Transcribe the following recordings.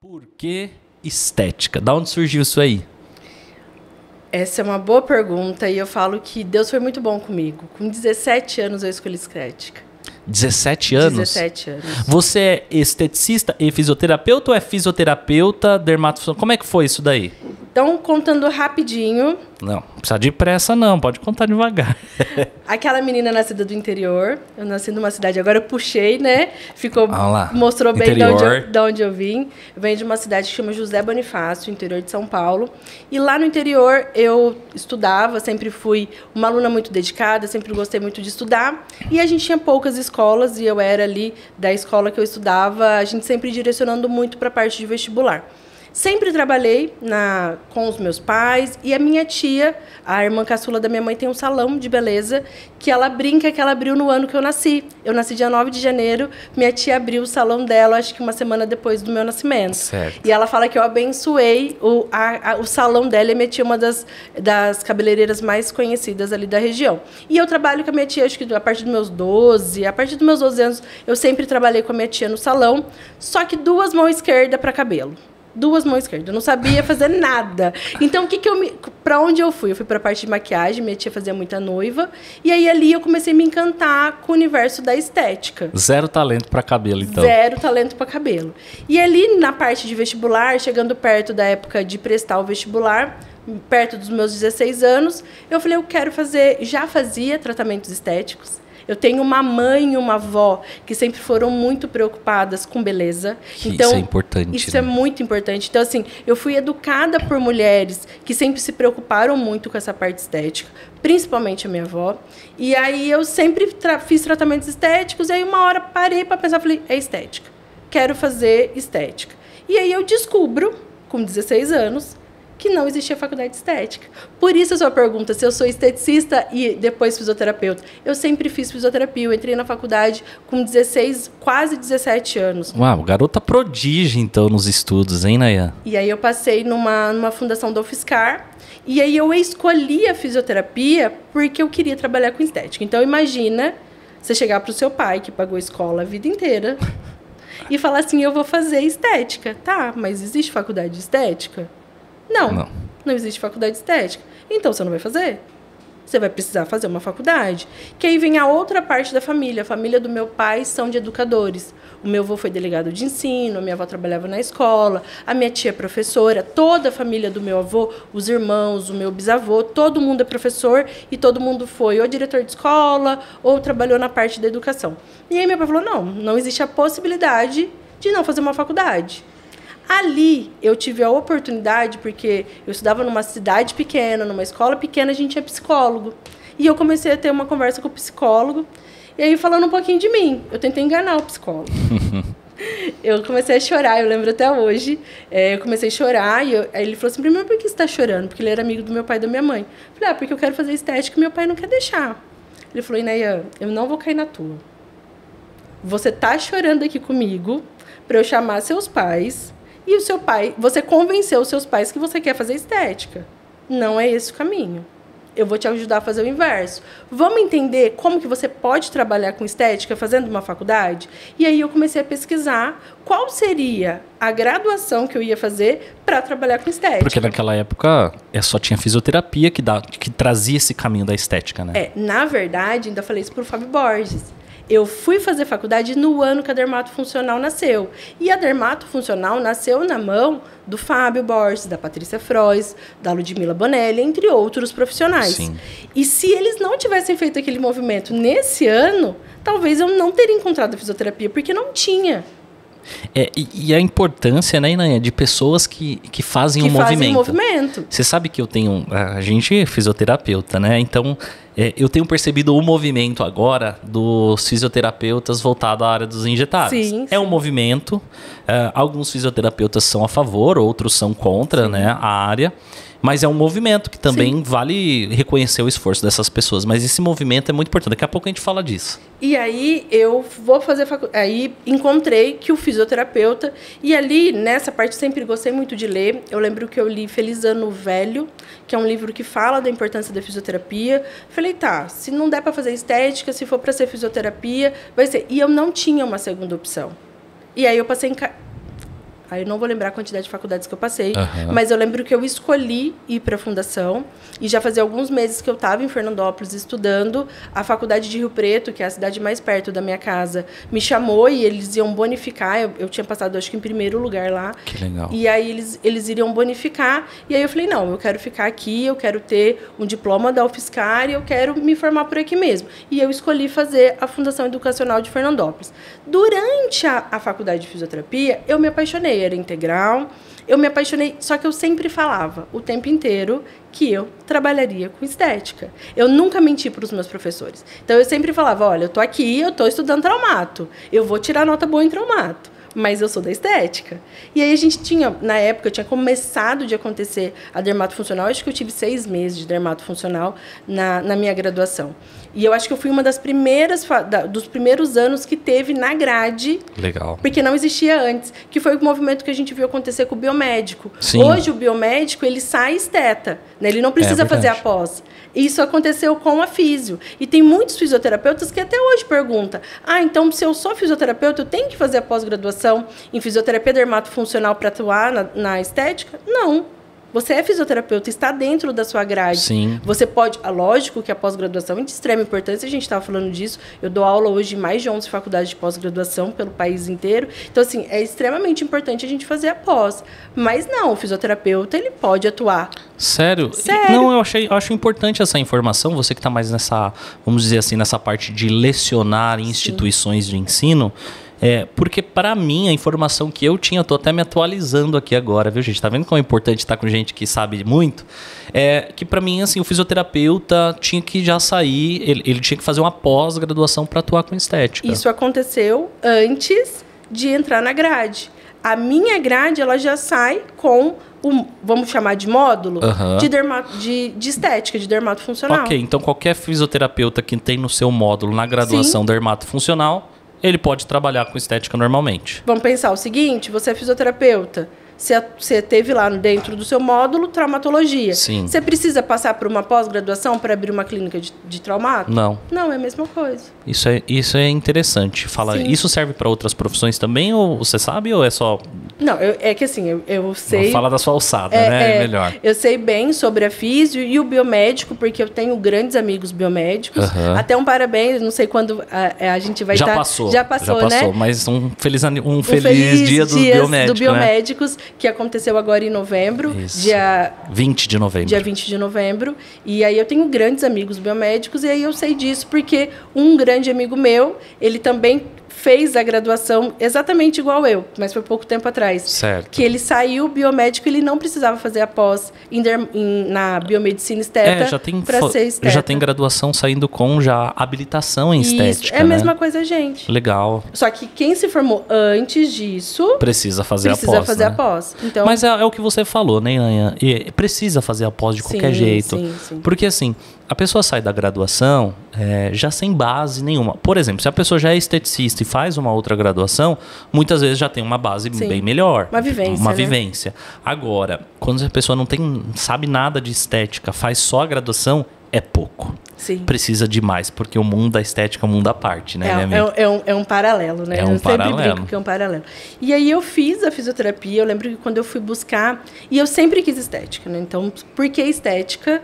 Por que estética? Da onde surgiu isso aí? Essa é uma boa pergunta e eu falo que Deus foi muito bom comigo. Com 17 anos eu escolhi estética. 17 anos? 17 anos. Você é esteticista e fisioterapeuta ou é fisioterapeuta, dermatologista? Como é que foi isso daí? Então, contando rapidinho. Não precisa de pressa não, pode contar devagar. Aquela menina nascida do interior, eu nasci numa cidade, agora eu puxei, né? Mostrou bem de onde eu vim. Eu venho de uma cidade que chama José Bonifácio, interior de São Paulo. E lá no interior eu estudava, sempre fui uma aluna muito dedicada, sempre gostei muito de estudar. E a gente tinha poucas escolas e eu era ali da escola que eu estudava, a gente sempre direcionando muito para a parte de vestibular. Sempre trabalhei com os meus pais e a minha tia, a irmã caçula da minha mãe, tem um salão de beleza que ela brinca que ela abriu no ano que eu nasci. Eu nasci dia 9 de janeiro, minha tia abriu o salão dela, acho que uma semana depois do meu nascimento. Certo. E ela fala que eu abençoei o salão dela e minha tia é uma das cabeleireiras mais conhecidas ali da região. E eu trabalho com a minha tia, acho que a partir dos meus 12 anos, eu sempre trabalhei com a minha tia no salão, só que 2 mãos esquerdas para cabelo. 2 mãos esquerdas. Eu não sabia fazer nada. Então, para onde eu fui? Eu fui para a parte de maquiagem, minha tia fazia muita noiva. E aí, ali, eu comecei a me encantar com o universo da estética. Zero talento para cabelo, então. Zero talento para cabelo. E ali, na parte de vestibular, chegando perto da época de prestar o vestibular, perto dos meus 16 anos, eu falei, eu quero fazer... Já fazia tratamentos estéticos. Eu tenho uma mãe e uma avó que sempre foram muito preocupadas com beleza. Então, isso é importante. Isso é muito importante. Então, assim, eu fui educada por mulheres que sempre se preocuparam muito com essa parte estética, principalmente a minha avó. E aí eu sempre fiz tratamentos estéticos, e aí uma hora parei para pensar, falei, é estética. Quero fazer estética. E aí eu descubro, com 16 anos, que não existia faculdade de estética. Por isso a sua pergunta, se eu sou esteticista e depois fisioterapeuta. Eu sempre fiz fisioterapia, eu entrei na faculdade com 16, quase 17 anos. Uau, garota prodígio, então, nos estudos, hein, Nayan? E aí eu passei numa fundação da UFSCar, e aí eu escolhi a fisioterapia porque eu queria trabalhar com estética. Então, imagina você chegar para o seu pai, que pagou escola a vida inteira, e falar assim, eu vou fazer estética. Tá, mas existe faculdade de estética? Não existe faculdade de estética. Então, você não vai fazer? Você vai precisar fazer uma faculdade. Que aí vem a outra parte da família. A família do meu pai são de educadores. O meu avô foi delegado de ensino, a minha avó trabalhava na escola, a minha tia é professora, toda a família do meu avô, os irmãos, o meu bisavô, todo mundo é professor e todo mundo foi ou diretor de escola ou trabalhou na parte da educação. E aí meu pai falou, não existe a possibilidade de não fazer uma faculdade. Ali, eu tive a oportunidade, porque eu estudava numa cidade pequena, numa escola pequena, a gente tinha psicólogo. E eu comecei a ter uma conversa com o psicólogo, e aí falando um pouquinho de mim. Eu tentei enganar o psicólogo. Eu comecei a chorar, eu lembro até hoje. Eu comecei a chorar, e aí ele falou assim, primeiro, por que você está chorando? Porque ele era amigo do meu pai e da minha mãe. Eu falei, porque eu quero fazer estética e meu pai não quer deixar. Ele falou, Inayan, eu não vou cair na tua. Você tá chorando aqui comigo para eu chamar seus pais... E o seu pai, você convenceu os seus pais que você quer fazer estética. Não é esse o caminho. Eu vou te ajudar a fazer o inverso. Vamos entender como que você pode trabalhar com estética fazendo uma faculdade? E aí eu comecei a pesquisar qual seria a graduação que eu ia fazer para trabalhar com estética. Porque naquela época só tinha fisioterapia que trazia esse caminho da estética, né? Na verdade, ainda falei isso para o Fábio Borges. Eu fui fazer faculdade no ano que a Dermatofuncional nasceu. E a Dermatofuncional nasceu na mão do Fábio Borges, da Patrícia Frois, da Ludmila Bonelli, entre outros profissionais. Sim. E se eles não tivessem feito aquele movimento nesse ano, talvez eu não teria encontrado a fisioterapia, porque não tinha. E a importância, né, Inayan, de pessoas que fazem um movimento. Você sabe que eu tenho... A gente é fisioterapeuta, né? Então, eu tenho percebido o movimento agora dos fisioterapeutas voltado à área dos injetáveis. Sim. É um movimento. Alguns fisioterapeutas são a favor, outros são contra, né, a área. Mas é um movimento que também vale reconhecer o esforço dessas pessoas. Mas esse movimento é muito importante. Daqui a pouco a gente fala disso. E aí eu vou fazer aí encontrei que o fisioterapeuta... E ali, nessa parte, sempre gostei muito de ler. Eu lembro que eu li Feliz Ano Velho, que é um livro que fala da importância da fisioterapia. Falei, se não der para fazer estética, se for para ser fisioterapia, vai ser. E eu não tinha uma segunda opção. E aí eu passei Aí eu não vou lembrar a quantidade de faculdades que eu passei, mas eu lembro que eu escolhi ir para a fundação e já fazia alguns meses que eu estava em Fernandópolis estudando. A faculdade de Rio Preto, que é a cidade mais perto da minha casa, me chamou e eles iam bonificar. Eu tinha passado, acho que em primeiro lugar lá. Que legal. E aí eles iriam bonificar. E aí eu falei, não, eu quero ficar aqui, eu quero ter um diploma da UFSCar e eu quero me formar por aqui mesmo. E eu escolhi fazer a Fundação Educacional de Fernandópolis. Durante a faculdade de fisioterapia, eu me apaixonei. Era integral, eu me apaixonei, só que eu sempre falava o tempo inteiro que eu trabalharia com estética. Eu nunca menti para os meus professores. Então, eu sempre falava, olha, eu tô aqui, eu tô estudando traumato, eu vou tirar nota boa em traumato, mas eu sou da estética. E aí a gente tinha, na época, tinha começado de acontecer a dermatofuncional, acho que eu tive 6 meses de dermatofuncional na minha graduação. E eu acho que eu fui uma das primeiras, dos primeiros anos que teve na grade. Legal. Porque não existia antes, que foi o movimento que a gente viu acontecer com o biomédico. Sim. Hoje, o biomédico, ele sai esteta, né? Ele não precisa fazer a pós. Isso aconteceu com a físio. E tem muitos fisioterapeutas que até hoje perguntam, então, se eu sou fisioterapeuta, eu tenho que fazer a pós-graduação em fisioterapia dermatofuncional para atuar na estética? Não. Você é fisioterapeuta, está dentro da sua grade. Sim. Você pode... Lógico que a pós-graduação é de extrema importância, a gente estava falando disso. Eu dou aula hoje em mais de 11 faculdades de pós-graduação pelo país inteiro. Então, assim, é extremamente importante a gente fazer a pós. Mas não, o fisioterapeuta, ele pode atuar. Sério? Sério. Não, eu acho importante essa informação. Você que está mais nessa, vamos dizer assim, nessa parte de lecionar em instituições de ensino... porque para mim, a informação que eu tinha, eu tô até me atualizando aqui agora, viu, gente? Tá vendo como é importante estar com gente que sabe muito? Que para mim, assim, o fisioterapeuta tinha que já sair, ele tinha que fazer uma pós-graduação para atuar com estética. Isso aconteceu antes de entrar na grade. A minha grade, ela já sai com vamos chamar de módulo, de estética, de dermatofuncional. Ok, então qualquer fisioterapeuta que tem no seu módulo na graduação dermatofuncional, ele pode trabalhar com estética normalmente. Vamos pensar o seguinte, você é fisioterapeuta, você teve lá dentro do seu módulo traumatologia. Sim. Você precisa passar por uma pós-graduação para abrir uma clínica de traumato? Não. Não, é a mesma coisa. Isso é interessante. Isso serve para outras profissões também, ou você sabe, ou é só... Não, é que assim, eu sei... Vamos falar da sua alçada, né? É melhor. Eu sei bem sobre a físio e o biomédico, porque eu tenho grandes amigos biomédicos. Até um parabéns, não sei quando a gente vai estar... Já passou, né? Mas um feliz dia dos biomédicos, do biomédicos, né? Que aconteceu agora em novembro. Isso. Dia 20 de novembro. Dia 20 de novembro. E aí eu tenho grandes amigos biomédicos e aí eu sei disso porque um grande amigo meu, ele também fez a graduação exatamente igual eu, mas foi pouco tempo atrás. Certo. Que ele saiu biomédico, ele não precisava fazer a pós na biomedicina esteta para ser esteta. Já tem graduação saindo com já habilitação em estética, é a mesma coisa, gente. Legal. Só que quem se formou antes disso... Precisa fazer a pós. Então, mas é o que você falou, né, Anha? Precisa fazer a pós de qualquer jeito. Sim. Porque assim... A pessoa sai da graduação já sem base nenhuma. Por exemplo, se a pessoa já é esteticista e faz uma outra graduação, muitas vezes já tem uma base bem melhor. Uma vivência. Agora, quando a pessoa não sabe nada de estética, faz só a graduação, é pouco. Sim. Precisa de mais, porque o mundo da estética é um mundo à parte, né? É um paralelo, né? Eu sempre brinco que é um paralelo. E aí eu fiz a fisioterapia, eu lembro que quando eu fui buscar, e eu sempre quis estética, né? Então, por que estética?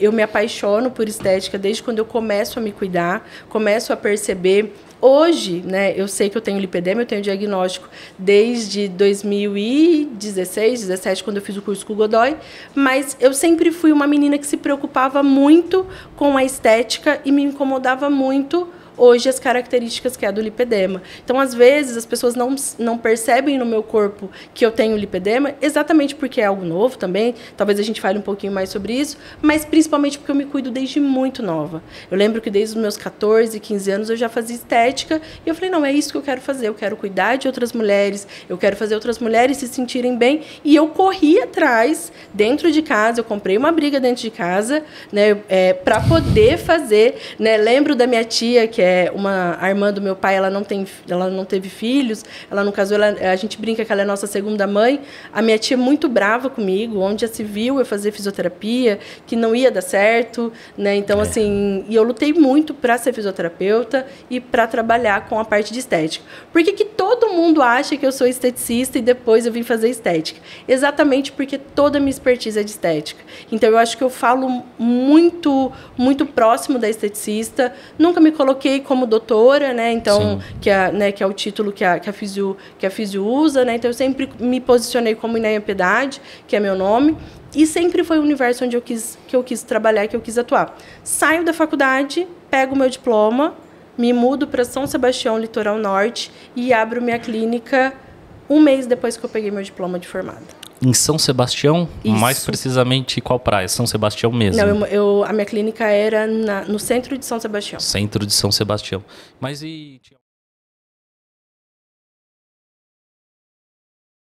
Eu me apaixono por estética desde quando eu começo a me cuidar, começo a perceber. Hoje, né, eu sei que eu tenho lipedema, eu tenho diagnóstico desde 2016, 2017, quando eu fiz o curso com o Godoy, mas eu sempre fui uma menina que se preocupava muito com a estética e me incomodava muito hoje as características que é do lipedema. Então, às vezes, as pessoas não percebem no meu corpo que eu tenho lipedema, exatamente porque é algo novo também, talvez a gente fale um pouquinho mais sobre isso, mas principalmente porque eu me cuido desde muito nova. Eu lembro que desde os meus 14, 15 anos eu já fazia estética e eu falei, não, é isso que eu quero fazer, eu quero cuidar de outras mulheres, eu quero fazer outras mulheres se sentirem bem, e eu corri atrás, dentro de casa, eu comprei uma briga dentro de casa, né, para poder fazer, né, lembro da minha tia, que a irmã do meu pai, ela não teve filhos, ela no caso, a gente brinca que ela é nossa segunda mãe. A minha tia é muito brava comigo, onde já se viu eu fazer fisioterapia, que não ia dar certo, né? Então, assim, e eu lutei muito para ser fisioterapeuta e para trabalhar com a parte de estética. Por que todo mundo acha que eu sou esteticista e depois eu vim fazer estética? Exatamente porque toda a minha expertise é de estética. Então, eu acho que eu falo muito, muito próximo da esteticista. Nunca me coloquei como doutora, né? Então, que é o título que a Fisio usa, né? Então, eu sempre me posicionei como Inéia Piedade, que é meu nome. E sempre foi o universo onde eu quis trabalhar, que eu quis atuar. Saio da faculdade, pego o meu diploma, me mudo para São Sebastião, Litoral Norte, e abro minha clínica 1 mês depois que eu peguei meu diploma de formada. Em São Sebastião? Isso. Mais precisamente qual praia? São Sebastião mesmo? Não, a minha clínica era no centro de São Sebastião. Centro de São Sebastião. Mas e...